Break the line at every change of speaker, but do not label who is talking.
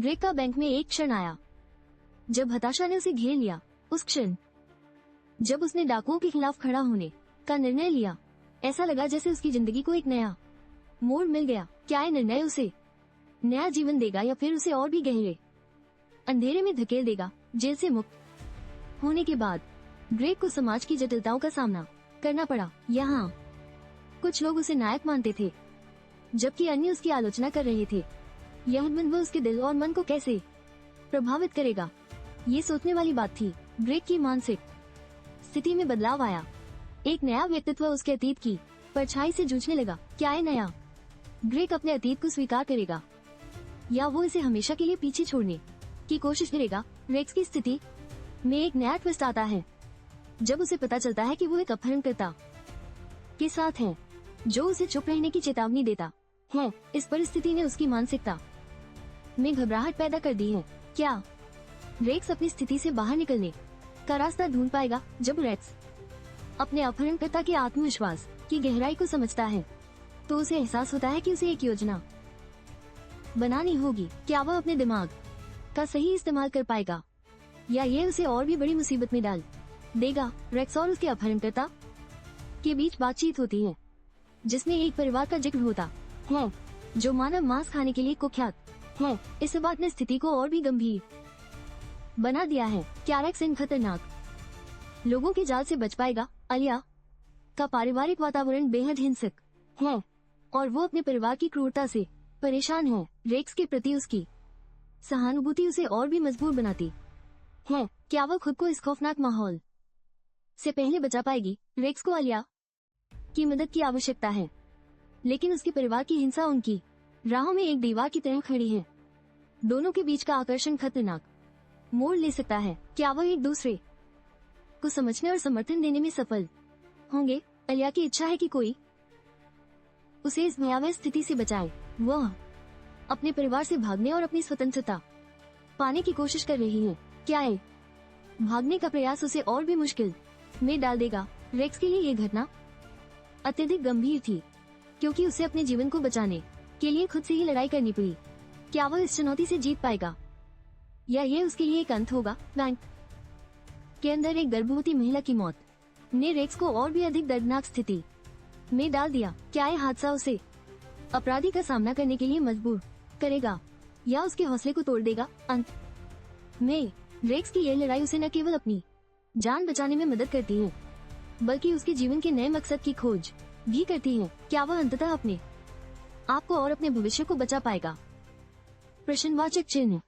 Greg का bank में एक क्षण आया जब हताशा ने उसे घेर लिया। उस क्षण जब उसने डाकुओं के खिलाफ खड़ा होने का निर्णय लिया, ऐसा लगा जैसे उसकी जिंदगी को एक नया मोड़ मिल गया। क्या ये निर्णय उसे नया जीवन देगा या फिर उसे और भी गहरे अंधेरे में धकेल देगा? जेल से मुक्त होने के बाद ग्रेग को समाज की जटिलताओं का सामना करना पड़ा। यहाँ कुछ लोग उसे नायक मानते थे जबकि अन्य उसकी आलोचना कर रहे थे। यह अनुभव उसके दिल और मन को कैसे प्रभावित करेगा, ये सोचने वाली बात थी। ग्रेग की मानसिक स्थिति में बदलाव आया। एक नया व्यक्तित्व उसके अतीत की परछाई से जूझने लगा। क्या है नया? ग्रेग अपने अतीत को स्वीकार करेगा या वो इसे हमेशा के लिए पीछे छोड़ने की कोशिश करेगा? रेक्स की स्थिति में एक नया ट्विस्ट आता है जब उसे पता चलता है कि वो एक अपहरणकर्ता के साथ है जो उसे चुप रहने की चेतावनी देता है। इस परिस्थिति ने उसकी मानसिकता में घबराहट पैदा कर दी है। क्या रेक्स अपनी स्थिति से बाहर निकलने का रास्ता ढूंढ पाएगा? जब रेक्स अपने अपहरणकर्ता के आत्मविश्वास की गहराई को समझता है तो उसे एहसास होता है कि उसे एक योजना बनानी होगी। क्या वह अपने दिमाग का सही इस्तेमाल कर पाएगा या ये उसे और भी बड़ी मुसीबत में डाल देगा? रेक्स और उसके अपहरणकर्ता के बीच बातचीत होती है जिसमें एक परिवार का जिक्र होता है जो मानव मांस खाने के लिए कुख्यात है। इस बात ने स्थिति को और भी गंभीर बना दिया है। क्या रेक्स इन खतरनाक लोगों के जाल से बच पाएगा? आलिया का पारिवारिक वातावरण बेहद हिंसक है और वो अपने परिवार की क्रूरता से परेशान है। रेक्स के प्रति उसकी सहानुभूति उसे और भी मजबूर बनाती है। क्या वह खुद को इस खौफनाक माहौल से पहले बचा पाएगी? रेक्स को आलिया की मदद की आवश्यकता है लेकिन उसके परिवार की हिंसा उनकी राहों में एक दीवार की तरह खड़ी है। दोनों के बीच का आकर्षण खतरनाक मोड़ ले सकता है। क्या वह एक दूसरे को समझने और समर्थन देने में सफल होंगे? आलिया की इच्छा है कि कोई उसे इस भयावह स्थिति से बचाए। वह अपने परिवार से भागने और अपनी स्वतंत्रता पाने की कोशिश कर रही है। क्या है भागने का प्रयास उसे और भी मुश्किल में डाल देगा? रेक्स के लिए ये घटना अत्यधिक गंभीर थी क्योंकि उसे अपने जीवन को बचाने के लिए खुद से ही लड़ाई करनी पड़ी। क्या वह इस चुनौती से जीत पाएगा या ये उसके लिए एक अंत होगा? बैंक के अंदर एक गर्भवती महिला की मौत ने रेक्स को और भी अधिक दर्दनाक स्थिति में डाल दिया। क्या यह हादसा उसे अपराधी का सामना करने के लिए मजबूर करेगा या उसके हौसले को तोड़ देगा? अंत में रेक्स की यह लड़ाई उसे न केवल अपनी जान बचाने में मदद करती है बल्कि उसके जीवन के नए मकसद की खोज भी करती है। क्या वह अंततः अपने आप को और अपने भविष्य को बचा पाएगा? प्रश्नवाचक चिन्ह।